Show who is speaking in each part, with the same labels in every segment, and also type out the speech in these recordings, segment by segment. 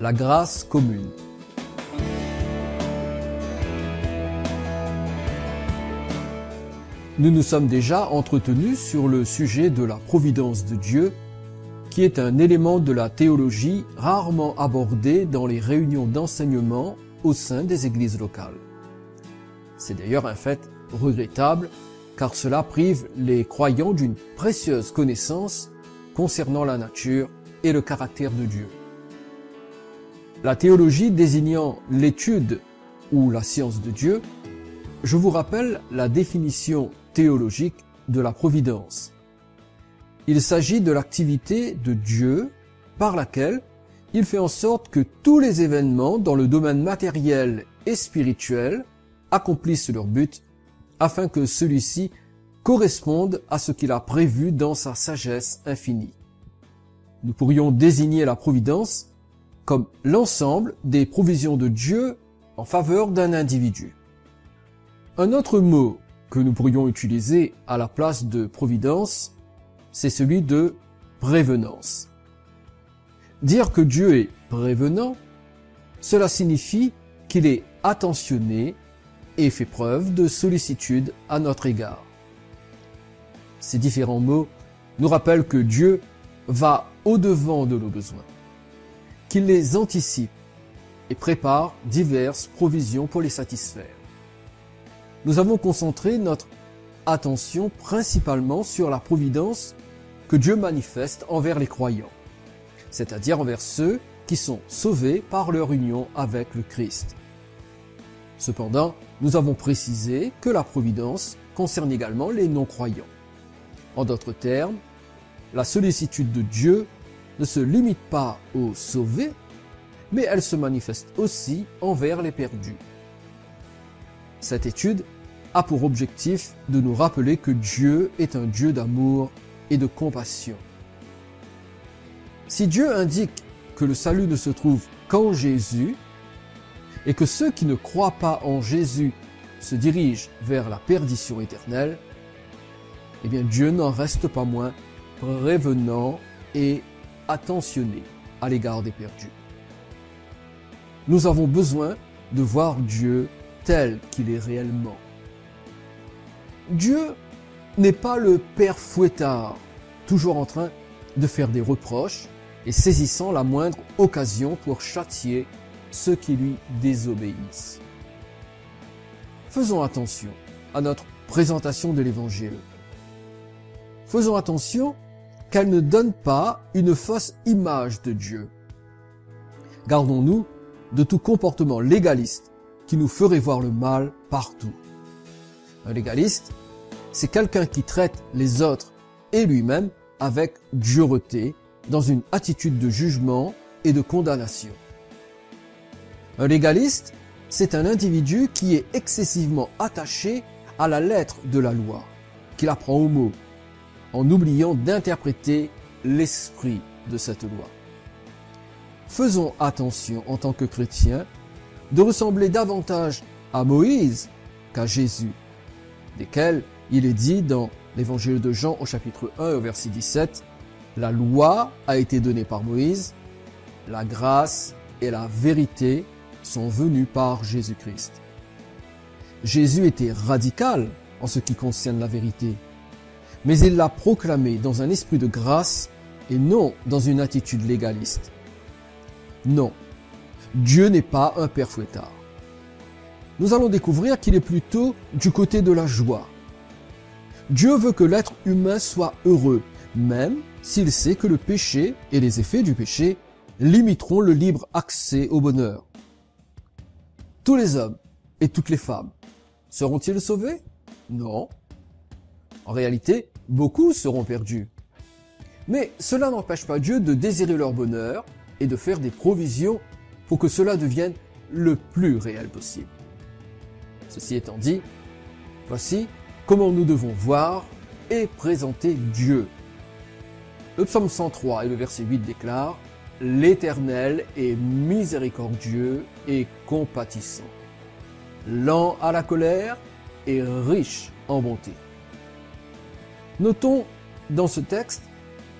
Speaker 1: La grâce commune. Nous nous sommes déjà entretenus sur le sujet de la providence de Dieu, qui est un élément de la théologie rarement abordé dans les réunions d'enseignement au sein des églises locales. C'est d'ailleurs un fait regrettable, car cela prive les croyants d'une précieuse connaissance concernant la nature et le caractère de Dieu. La théologie désignant l'étude ou la science de Dieu, je vous rappelle la définition théologique de la providence. Il s'agit de l'activité de Dieu par laquelle il fait en sorte que tous les événements dans le domaine matériel et spirituel accomplissent leur but afin que celui-ci corresponde à ce qu'il a prévu dans sa sagesse infinie. Nous pourrions désigner la providence comme l'ensemble des provisions de Dieu en faveur d'un individu. Un autre mot que nous pourrions utiliser à la place de providence, c'est celui de prévenance. Dire que Dieu est prévenant, cela signifie qu'il est attentionné et fait preuve de sollicitude à notre égard. Ces différents mots nous rappellent que Dieu va au-devant de nos besoins, qu'il les anticipe et prépare diverses provisions pour les satisfaire. Nous avons concentré notre attention principalement sur la providence que Dieu manifeste envers les croyants, c'est-à-dire envers ceux qui sont sauvés par leur union avec le Christ. Cependant, nous avons précisé que la providence concerne également les non-croyants. En d'autres termes, la sollicitude de Dieu ne se limite pas aux sauvés, mais elle se manifeste aussi envers les perdus. Cette étude a pour objectif de nous rappeler que Dieu est un Dieu d'amour et de compassion. Si Dieu indique que le salut ne se trouve qu'en Jésus, et que ceux qui ne croient pas en Jésus se dirigent vers la perdition éternelle, eh bien Dieu n'en reste pas moins prévenant et attentionné à l'égard des perdus. Nous avons besoin de voir Dieu tel qu'il est réellement. Dieu n'est pas le père fouettard, toujours en train de faire des reproches et saisissant la moindre occasion pour châtier ceux qui lui désobéissent. Faisons attention à notre présentation de l'Évangile. Faisons attention qu'elle ne donne pas une fausse image de Dieu. Gardons-nous de tout comportement légaliste qui nous ferait voir le mal partout. Un légaliste, c'est quelqu'un qui traite les autres et lui-même avec dureté, dans une attitude de jugement et de condamnation. Un légaliste, c'est un individu qui est excessivement attaché à la lettre de la loi, qui la prend au mot, en oubliant d'interpréter l'esprit de cette loi. Faisons attention en tant que chrétiens de ressembler davantage à Moïse qu'à Jésus, desquels il est dit dans l'évangile de Jean au chapitre 1 au verset 17, « La loi a été donnée par Moïse, la grâce et la vérité sont venues par Jésus-Christ. » Jésus était radical en ce qui concerne la vérité, mais il l'a proclamé dans un esprit de grâce et non dans une attitude légaliste. Non, Dieu n'est pas un père fouettard. Nous allons découvrir qu'il est plutôt du côté de la joie. Dieu veut que l'être humain soit heureux, même s'il sait que le péché et les effets du péché limiteront le libre accès au bonheur. Tous les hommes et toutes les femmes seront-ils sauvés? Non. En réalité, beaucoup seront perdus. Mais cela n'empêche pas Dieu de désirer leur bonheur et de faire des provisions pour que cela devienne le plus réel possible. Ceci étant dit, voici comment nous devons voir et présenter Dieu. Le psaume 103 et le verset 8 déclarent « L'Éternel est miséricordieux et compatissant, lent à la colère et riche en bonté. » Notons dans ce texte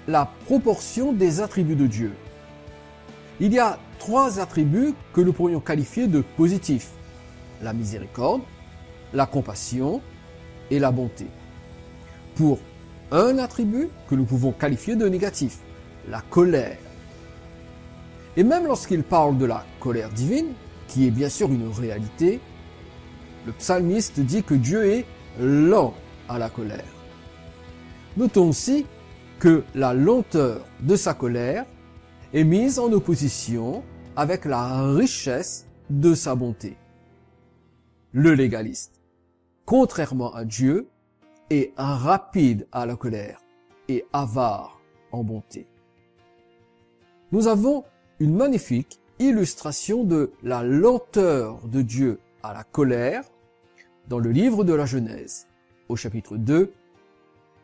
Speaker 1: la proportion des attributs de Dieu. Il y a 3 attributs que nous pourrions qualifier de positifs: la miséricorde, la compassion et la bonté. Pour un attribut que nous pouvons qualifier de négatif: la colère. Et même lorsqu'il parle de la colère divine, qui est bien sûr une réalité, le psalmiste dit que Dieu est lent à la colère. Notons aussi que la lenteur de sa colère est mise en opposition avec la richesse de sa bonté. Le légaliste, contrairement à Dieu, est rapide à la colère et avare en bonté. Nous avons une magnifique illustration de la lenteur de Dieu à la colère dans le livre de la Genèse. Au chapitre 2,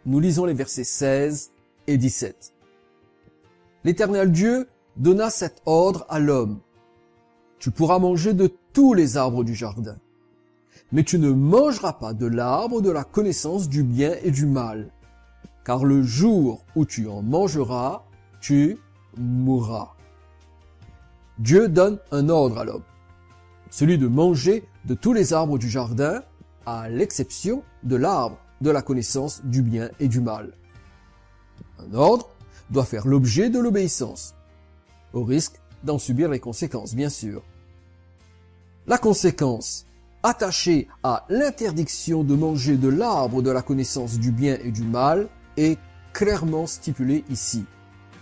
Speaker 1: nous lisons les versets 16 et 17. L'Éternel Dieu donna cet ordre à l'homme: tu pourras manger de tous les arbres du jardin, mais tu ne mangeras pas de l'arbre de la connaissance du bien et du mal, car le jour où tu en mangeras, tu mourras. Dieu donne un ordre à l'homme, celui de manger de tous les arbres du jardin, à l'exception de l'arbre de la connaissance du bien et du mal. Un ordre doit faire l'objet de l'obéissance, au risque d'en subir les conséquences, bien sûr. La conséquence attachée à l'interdiction de manger de l'arbre de la connaissance du bien et du mal est clairement stipulée ici.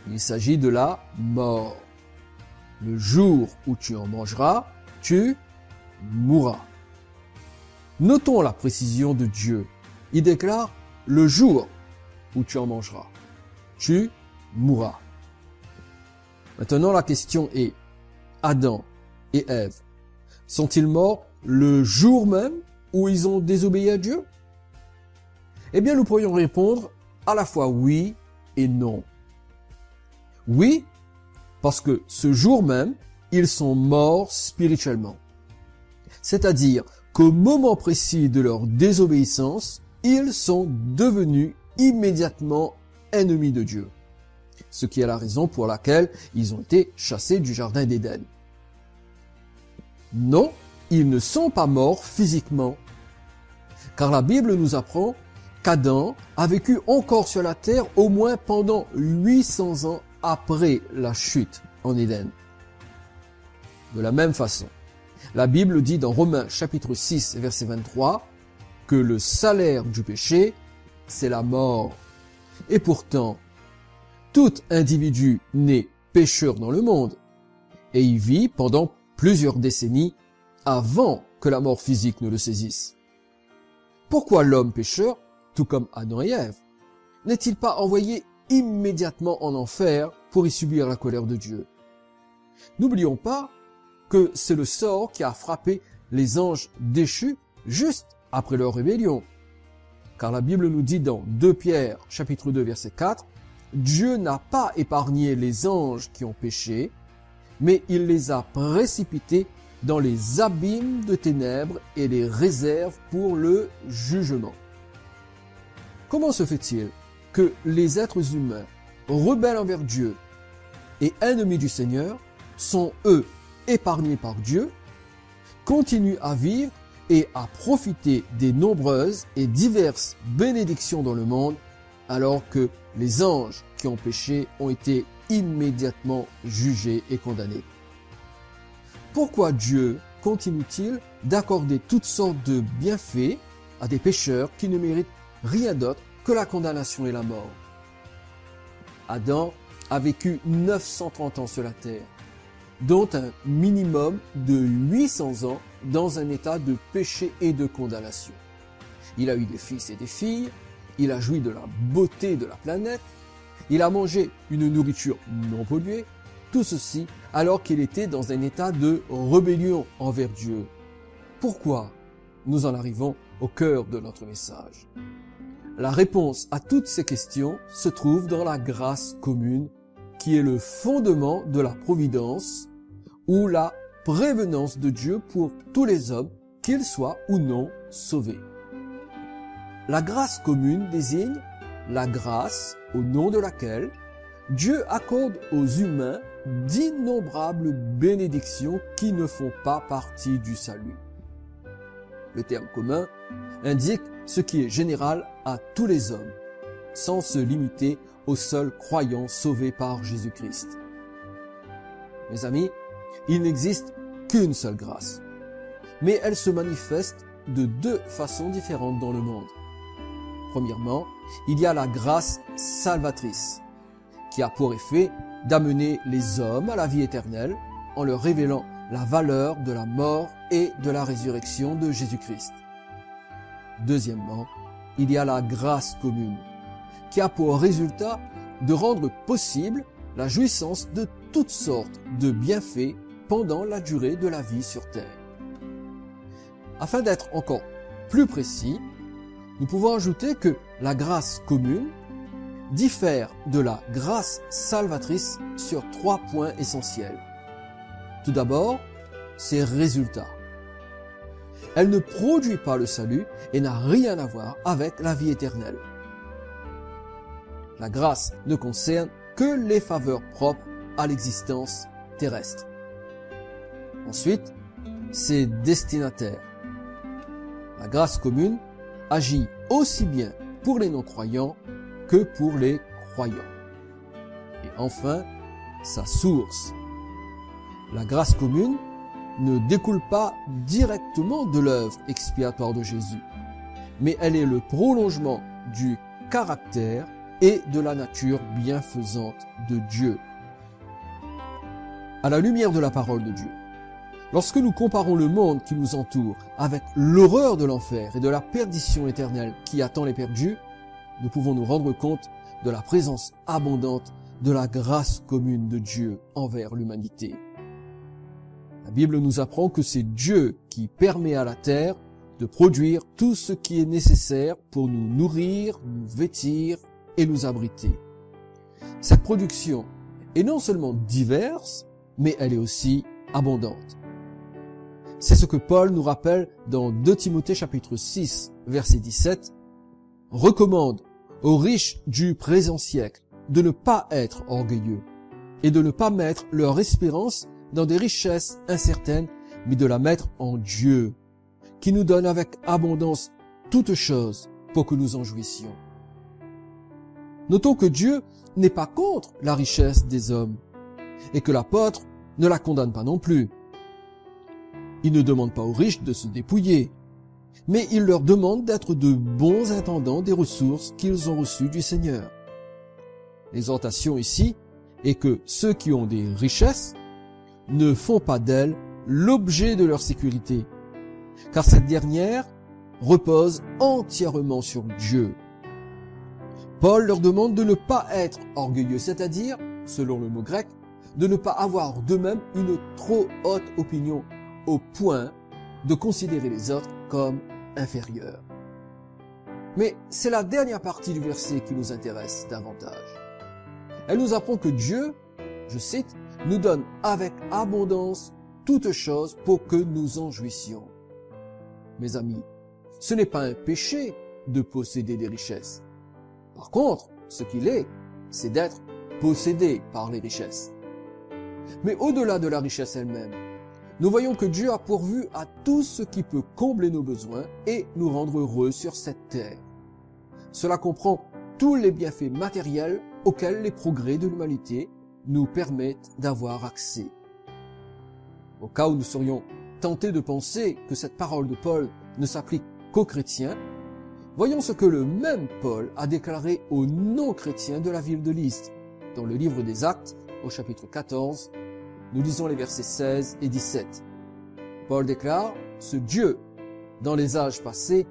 Speaker 1: Il s'agit de la mort. Le jour où tu en mangeras, tu mourras. Notons la précision de Dieu. Il déclare: le jour où tu en mangeras, tu mourras. Maintenant, la question est: Adam et Ève sont-ils morts le jour même où ils ont désobéi à Dieu? Eh bien, nous pourrions répondre à la fois oui et non. Oui, parce que ce jour même, ils sont morts spirituellement. C'est-à-dire qu'au moment précis de leur désobéissance, ils sont devenus immédiatement ennemis de Dieu. Ce qui est la raison pour laquelle ils ont été chassés du jardin d'Éden. Non, ils ne sont pas morts physiquement. Car la Bible nous apprend qu'Adam a vécu encore sur la terre au moins pendant 800 ans après la chute en Éden. De la même façon, la Bible dit dans Romains chapitre 6 verset 23 que le salaire du péché, c'est la mort. Et pourtant, tout individu né pécheur dans le monde, et y vit pendant plusieurs décennies avant que la mort physique ne le saisisse. Pourquoi l'homme pécheur, tout comme Adam et Ève, n'est-il pas envoyé immédiatement en enfer pour y subir la colère de Dieu? N'oublions pas que c'est le sort qui a frappé les anges déchus juste après leur rébellion. Car la Bible nous dit dans 2 Pierre chapitre 2 verset 4, Dieu n'a pas épargné les anges qui ont péché, mais il les a précipités dans les abîmes de ténèbres et les réserve pour le jugement. Comment se fait-il que les êtres humains, rebelles envers Dieu et ennemis du Seigneur, sont eux épargnés par Dieu, continuent à vivre et à profiter des nombreuses et diverses bénédictions dans le monde, alors que les anges qui ont péché ont été immédiatement jugés et condamnés? Pourquoi Dieu continue-t-il d'accorder toutes sortes de bienfaits à des pécheurs qui ne méritent rien d'autre que la condamnation et la mort? Adam a vécu 930 ans sur la terre, dont un minimum de 800 ans dans un état de péché et de condamnation. Il a eu des fils et des filles, il a joui de la beauté de la planète, il a mangé une nourriture non polluée, tout ceci alors qu'il était dans un état de rébellion envers Dieu. Pourquoi? Nous en arrivons au cœur de notre message. La réponse à toutes ces questions se trouve dans la grâce commune, qui est le fondement de la providence ou la prévenance de Dieu pour tous les hommes, qu'ils soient ou non sauvés. La grâce commune désigne la grâce au nom de laquelle Dieu accorde aux humains d'innombrables bénédictions qui ne font pas partie du salut. Le terme commun indique ce qui est général à tous les hommes, sans se limiter aux seuls croyants sauvés par Jésus-Christ. Mes amis, il n'existe qu'une seule grâce, mais elle se manifeste de deux façons différentes dans le monde. Premièrement, il y a la grâce salvatrice, qui a pour effet d'amener les hommes à la vie éternelle en leur révélant la valeur de la mort et de la résurrection de Jésus-Christ. Deuxièmement, il y a la grâce commune, qui a pour résultat de rendre possible la jouissance de toutes sortes de bienfaits pendant la durée de la vie sur terre. Afin d'être encore plus précis, nous pouvons ajouter que la grâce commune diffère de la grâce salvatrice sur 3 points essentiels. Tout d'abord, ses résultats. Elle ne produit pas le salut et n'a rien à voir avec la vie éternelle. La grâce ne concerne que les faveurs propres à l'existence terrestre. Ensuite, ses destinataires. La grâce commune agit aussi bien pour les non-croyants que pour les croyants. Et enfin, sa source. La grâce commune ne découle pas directement de l'œuvre expiatoire de Jésus, mais elle est le prolongement du caractère et de la nature bienfaisante de Dieu. À la lumière de la parole de Dieu, lorsque nous comparons le monde qui nous entoure avec l'horreur de l'enfer et de la perdition éternelle qui attend les perdus, nous pouvons nous rendre compte de la présence abondante de la grâce commune de Dieu envers l'humanité. La Bible nous apprend que c'est Dieu qui permet à la terre de produire tout ce qui est nécessaire pour nous nourrir, nous vêtir et nous abriter. Cette production est non seulement diverse, mais elle est aussi abondante. C'est ce que Paul nous rappelle dans 2 Timothée chapitre 6, verset 17, « Recommande aux riches du présent siècle de ne pas être orgueilleux et de ne pas mettre leur espérance dans des richesses incertaines, mais de la mettre en Dieu, qui nous donne avec abondance toutes choses pour que nous en jouissions. » Notons que Dieu n'est pas contre la richesse des hommes et que l'apôtre ne la condamne pas non plus. Il ne demande pas aux riches de se dépouiller, mais il leur demande d'être de bons intendants des ressources qu'ils ont reçues du Seigneur. L'exhortation ici est que ceux qui ont des richesses ne font pas d'elles l'objet de leur sécurité, car cette dernière repose entièrement sur Dieu. Paul leur demande de ne pas être orgueilleux, c'est-à-dire, selon le mot grec, de ne pas avoir d'eux-mêmes une trop haute opinion, au point de considérer les autres comme inférieurs. Mais c'est la dernière partie du verset qui nous intéresse davantage. Elle nous apprend que Dieu, je cite, nous donne avec abondance toutes choses pour que nous en jouissions. Mes amis, ce n'est pas un péché de posséder des richesses. Par contre, ce qu'il est, c'est d'être possédé par les richesses. Mais au-delà de la richesse elle-même, nous voyons que Dieu a pourvu à tout ce qui peut combler nos besoins et nous rendre heureux sur cette terre. Cela comprend tous les bienfaits matériels auxquels les progrès de l'humanité nous permettent d'avoir accès. Au cas où nous serions tentés de penser que cette parole de Paul ne s'applique qu'aux chrétiens, voyons ce que le même Paul a déclaré aux non-chrétiens de la ville de Lystre. Dans le livre des Actes, au chapitre 14, nous lisons les versets 16 et 17. Paul déclare, « Ce Dieu, dans les âges passés,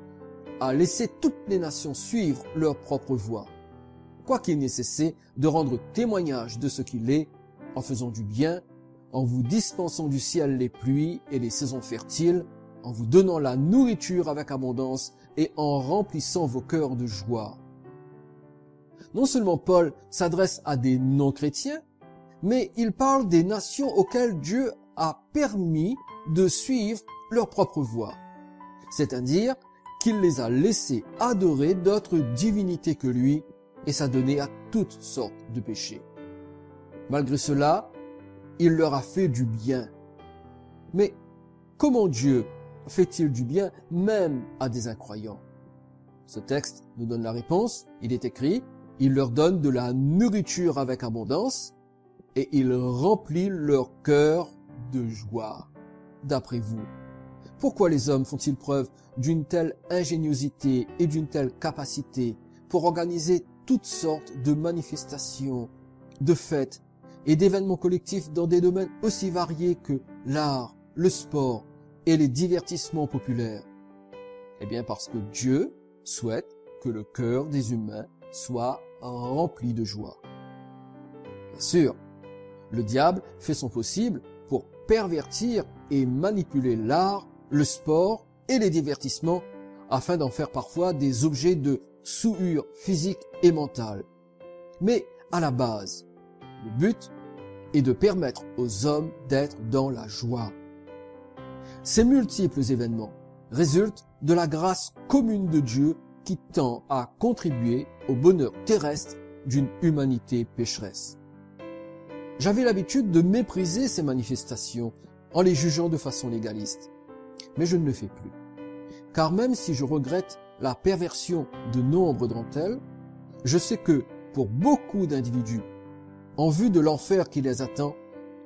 Speaker 1: a laissé toutes les nations suivre leur propre voie, quoiqu'il n'ait cessé de rendre témoignage de ce qu'il est, en faisant du bien, en vous dispensant du ciel les pluies et les saisons fertiles, en vous donnant la nourriture avec abondance et en remplissant vos cœurs de joie. » Non seulement Paul s'adresse à des non-chrétiens, mais il parle des nations auxquelles Dieu a permis de suivre leur propre voie, c'est-à-dire qu'il les a laissés adorer d'autres divinités que lui et s'adonner à toutes sortes de péchés. Malgré cela, il leur a fait du bien. Mais comment Dieu fait-il du bien même à des incroyants? Ce texte nous donne la réponse. Il est écrit, il leur donne de la nourriture avec abondance et il remplit leur cœur de joie. D'après vous, pourquoi les hommes font-ils preuve d'une telle ingéniosité et d'une telle capacité pour organiser toutes sortes de manifestations, de fêtes et d'événements collectifs dans des domaines aussi variés que l'art, le sport et les divertissements populaires? Eh bien parce que Dieu souhaite que le cœur des humains soit rempli de joie. Bien sûr, le diable fait son possible pour pervertir et manipuler l'art, le sport et les divertissements afin d'en faire parfois des objets de souillure physique et mentale. Mais à la base, le but est de permettre aux hommes d'être dans la joie. Ces multiples événements résultent de la grâce commune de Dieu qui tend à contribuer au bonheur terrestre d'une humanité pécheresse. J'avais l'habitude de mépriser ces manifestations en les jugeant de façon légaliste. Mais je ne le fais plus. Car même si je regrette la perversion de nombre d'entre elles, je sais que, pour beaucoup d'individus, en vue de l'enfer qui les attend,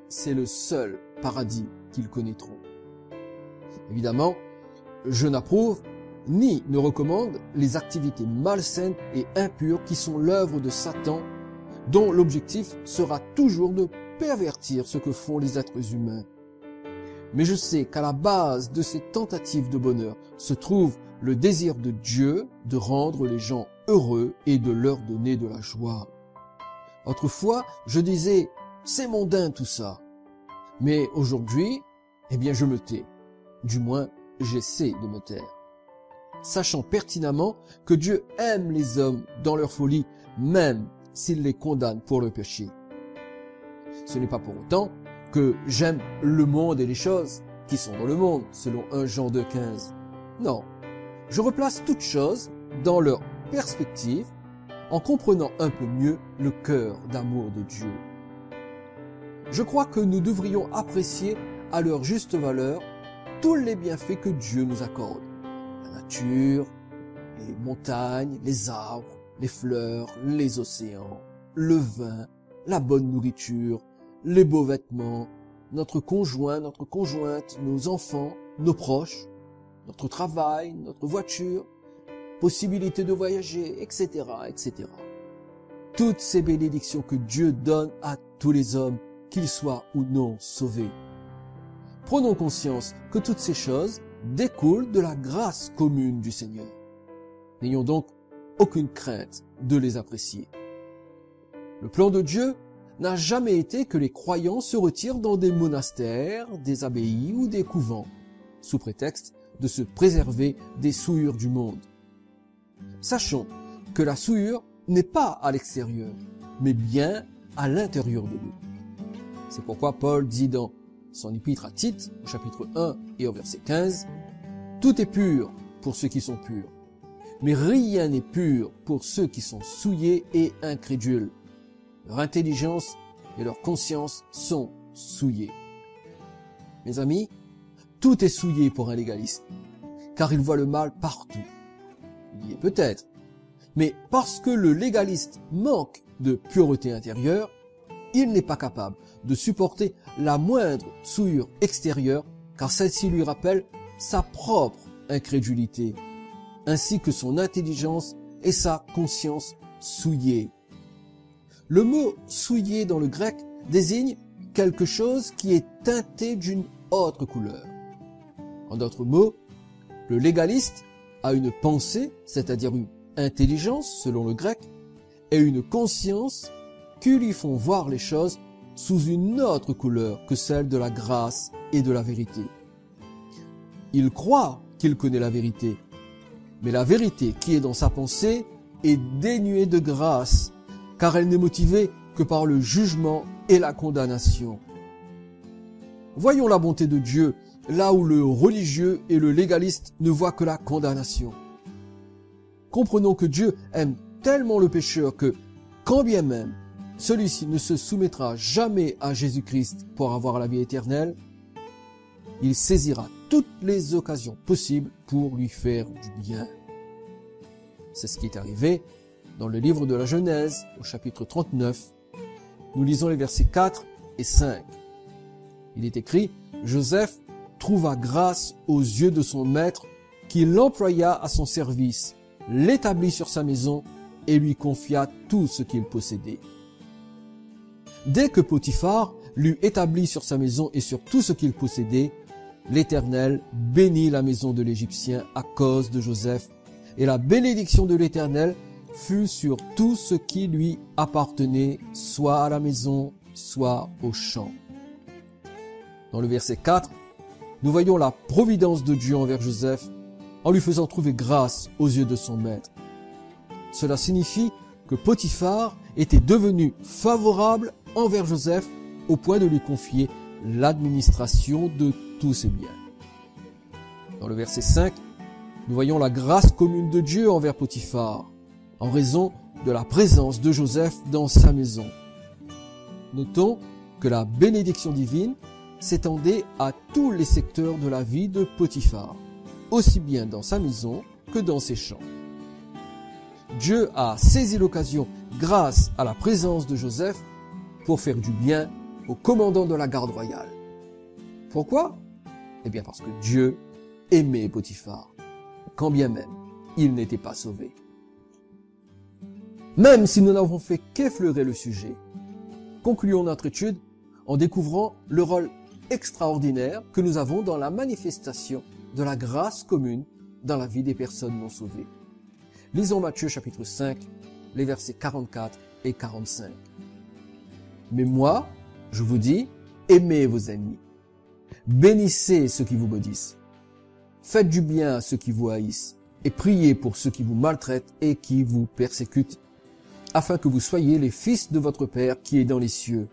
Speaker 1: c'est le seul paradis qu'ils connaîtront. Évidemment, je n'approuve ni ne recommande les activités malsaines et impures qui sont l'œuvre de Satan, dont l'objectif sera toujours de pervertir ce que font les êtres humains. Mais je sais qu'à la base de ces tentatives de bonheur se trouve le désir de Dieu de rendre les gens heureux et de leur donner de la joie. Autrefois, je disais « c'est mondain tout ça ». Mais aujourd'hui, eh bien je me tais. Du moins, j'essaie de me taire. Sachant pertinemment que Dieu aime les hommes dans leur folie, même s'il les condamne pour le péché. Ce n'est pas pour autant que j'aime le monde et les choses qui sont dans le monde, selon 1 Jean 2,15. Non, je replace toutes choses dans leur perspective en comprenant un peu mieux le cœur d'amour de Dieu. Je crois que nous devrions apprécier à leur juste valeur tous les bienfaits que Dieu nous accorde. La nature, les montagnes, les arbres, les fleurs, les océans, le vin, la bonne nourriture, les beaux vêtements, notre conjoint, notre conjointe, nos enfants, nos proches, notre travail, notre voiture, possibilité de voyager, etc., etc. Toutes ces bénédictions que Dieu donne à tous les hommes, qu'ils soient ou non sauvés. Prenons conscience que toutes ces choses découlent de la grâce commune du Seigneur. N'ayons donc aucune crainte de les apprécier. Le plan de Dieu n'a jamais été que les croyants se retirent dans des monastères, des abbayes ou des couvents, sous prétexte de se préserver des souillures du monde. Sachons que la souillure n'est pas à l'extérieur, mais bien à l'intérieur de nous. C'est pourquoi Paul dit dans son épître à Tite, au chapitre 1 et au verset 15, « Tout est pur pour ceux qui sont purs, mais rien n'est pur pour ceux qui sont souillés et incrédules. Leur intelligence et leur conscience sont souillées. » Mes amis, tout est souillé pour un légaliste, car il voit le mal partout. Il y est peut-être, mais parce que le légaliste manque de pureté intérieure, il n'est pas capable de supporter la moindre souillure extérieure, car celle-ci lui rappelle sa propre incrédulité, ainsi que son intelligence et sa conscience souillée. Le mot « souillé » dans le grec désigne quelque chose qui est teinté d'une autre couleur. En d'autres mots, le légaliste a une pensée, c'est-à-dire une intelligence selon le grec, et une conscience qui lui font voir les choses sous une autre couleur que celle de la grâce et de la vérité. Il croit qu'il connaît la vérité, mais la vérité qui est dans sa pensée est dénuée de grâce, car elle n'est motivée que par le jugement et la condamnation. Voyons la bonté de Dieu là où le religieux et le légaliste ne voient que la condamnation. Comprenons que Dieu aime tellement le pécheur que, quand bien même celui-ci ne se soumettra jamais à Jésus-Christ pour avoir la vie éternelle, il saisira toutes les occasions possibles pour lui faire du bien. C'est ce qui est arrivé dans le livre de la Genèse, au chapitre 39. Nous lisons les versets 4 et 5. Il est écrit, « Joseph trouva grâce aux yeux de son maître qui l'employa à son service, l'établit sur sa maison et lui confia tout ce qu'il possédait. » Dès que Potiphar l'eut établi sur sa maison et sur tout ce qu'il possédait, l'Éternel bénit la maison de l'Égyptien à cause de Joseph, et la bénédiction de l'Éternel fut sur tout ce qui lui appartenait, soit à la maison, soit au champ. Dans le verset 4, nous voyons la providence de Dieu envers Joseph en lui faisant trouver grâce aux yeux de son maître. Cela signifie que Potiphar était devenu favorable envers Joseph au point de lui confier l'administration de tous ses biens. Dans le verset 5, nous voyons la grâce commune de Dieu envers Potiphar, en raison de la présence de Joseph dans sa maison. Notons que la bénédiction divine s'étendait à tous les secteurs de la vie de Potiphar, aussi bien dans sa maison que dans ses champs. Dieu a saisi l'occasion, grâce à la présence de Joseph, pour faire du bien au commandant de la garde royale. Pourquoi? Eh bien parce que Dieu aimait Potiphar, quand bien même il n'était pas sauvé. Même si nous n'avons fait qu'effleurer le sujet, concluons notre étude en découvrant le rôle extraordinaire que nous avons dans la manifestation de la grâce commune dans la vie des personnes non sauvées. Lisons Matthieu chapitre 5, les versets 44 et 45. « Mais moi, je vous dis, aimez vos ennemis, bénissez ceux qui vous maudissent, faites du bien à ceux qui vous haïssent, et priez pour ceux qui vous maltraitent et qui vous persécutent, afin que vous soyez les fils de votre Père qui est dans les cieux.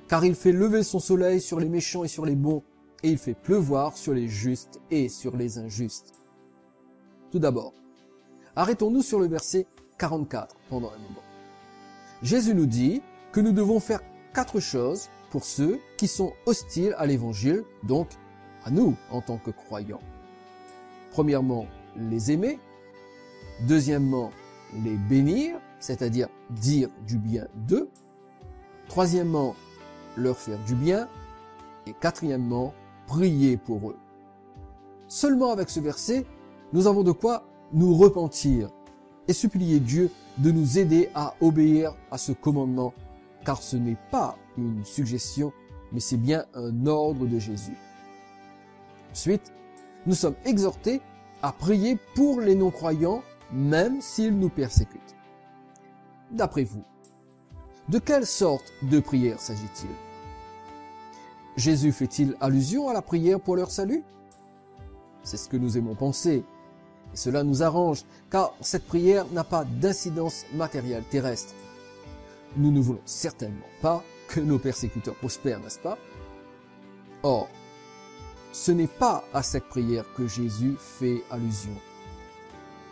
Speaker 1: Car il fait lever son soleil sur les méchants et sur les bons, et il fait pleuvoir sur les justes et sur les injustes. » Tout d'abord, arrêtons-nous sur le verset 44 pendant un moment. Jésus nous dit que nous devons faire 4 choses pour ceux qui sont hostiles à l'évangile, donc à nous en tant que croyants. Premièrement, les aimer. Deuxièmement, les bénir, c'est-à-dire dire du bien d'eux. Troisièmement, leur faire du bien. Et quatrièmement, prier pour eux. Seulement avec ce verset, nous avons de quoi nous repentir et supplier Dieu de nous aider à obéir à ce commandement, car ce n'est pas une suggestion, mais c'est bien un ordre de Jésus. Ensuite, nous sommes exhortés à prier pour les non-croyants, même s'ils nous persécutent. D'après vous, de quelle sorte de prière s'agit-il? Jésus fait-il allusion à la prière pour leur salut? C'est ce que nous aimons penser. Et cela nous arrange, car cette prière n'a pas d'incidence matérielle terrestre. Nous ne voulons certainement pas que nos persécuteurs prospèrent, n'est-ce pas? Or, ce n'est pas à cette prière que Jésus fait allusion.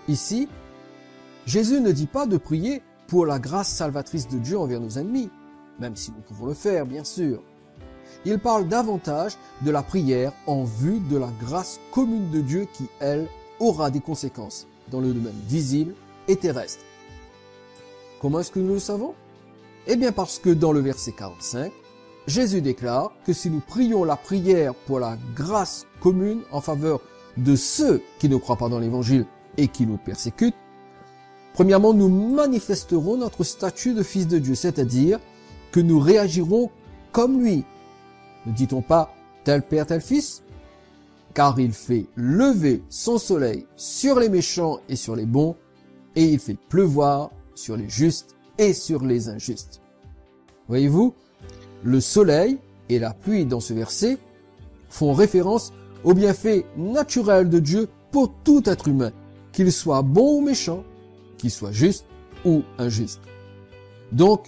Speaker 1: Ici, Jésus ne dit pas de prier pour la grâce salvatrice de Dieu envers nos ennemis, même si nous pouvons le faire, bien sûr. Il parle davantage de la prière en vue de la grâce commune de Dieu qui, elle, aura des conséquences dans le domaine visible et terrestre. Comment est-ce que nous le savons? Eh bien parce que dans le verset 45, Jésus déclare que si nous prions la prière pour la grâce commune en faveur de ceux qui ne croient pas dans l'évangile et qui nous persécutent, premièrement, nous manifesterons notre statut de fils de Dieu, c'est-à-dire que nous réagirons comme lui. Ne dit-on pas tel père, tel fils? Car il fait lever son soleil sur les méchants et sur les bons, et il fait pleuvoir sur les justes et sur les injustes. Voyez-vous, le soleil et la pluie dans ce verset font référence au bienfait naturel de Dieu pour tout être humain, qu'il soit bon ou méchant, qu'il soit juste ou injuste. Donc,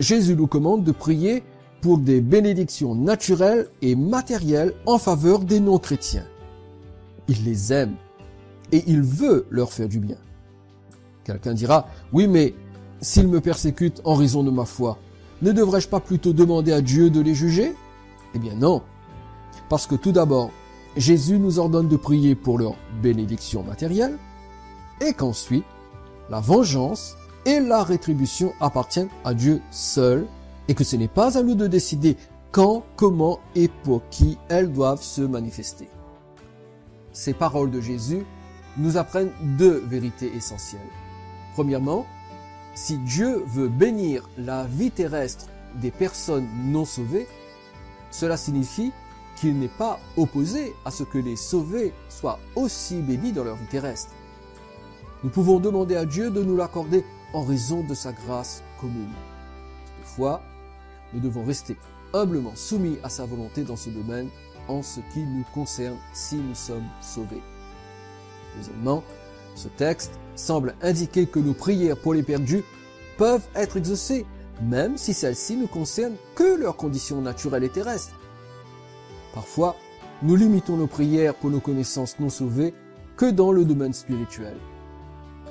Speaker 1: Jésus nous commande de prier pour des bénédictions naturelles et matérielles en faveur des non-chrétiens. Il les aime et il veut leur faire du bien. Quelqu'un dira, oui, mais s'ils me persécutent en raison de ma foi, ne devrais-je pas plutôt demander à Dieu de les juger? Eh bien non, parce que tout d'abord, Jésus nous ordonne de prier pour leur bénédiction matérielle, et qu'ensuite, la vengeance et la rétribution appartiennent à Dieu seul, et que ce n'est pas à nous de décider quand, comment et pour qui elles doivent se manifester. Ces paroles de Jésus nous apprennent deux vérités essentielles. Premièrement, si Dieu veut bénir la vie terrestre des personnes non sauvées, cela signifie qu'il n'est pas opposé à ce que les sauvés soient aussi bénis dans leur vie terrestre. Nous pouvons demander à Dieu de nous l'accorder en raison de sa grâce commune. Toutefois, nous devons rester humblement soumis à sa volonté dans ce domaine en ce qui nous concerne si nous sommes sauvés. Deuxièmement, ce texte semble indiquer que nos prières pour les perdus peuvent être exaucées, même si celles-ci ne concernent que leurs conditions naturelles et terrestres. Parfois, nous limitons nos prières pour nos connaissances non sauvées que dans le domaine spirituel.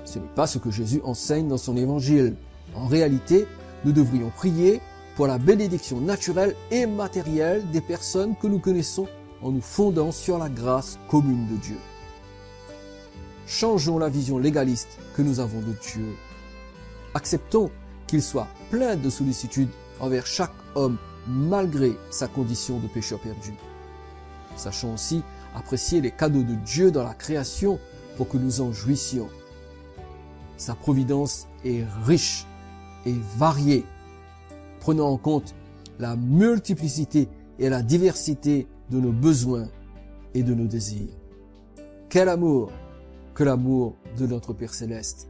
Speaker 1: Ce n'est pas ce que Jésus enseigne dans son évangile. En réalité, nous devrions prier pour la bénédiction naturelle et matérielle des personnes que nous connaissons en nous fondant sur la grâce commune de Dieu. Changeons la vision légaliste que nous avons de Dieu. Acceptons qu'il soit plein de sollicitude envers chaque homme malgré sa condition de pécheur perdu. Sachons aussi apprécier les cadeaux de Dieu dans la création pour que nous en jouissions. Sa providence est riche et variée, prenant en compte la multiplicité et la diversité de nos besoins et de nos désirs. Quel amour que l'amour de notre Père Céleste!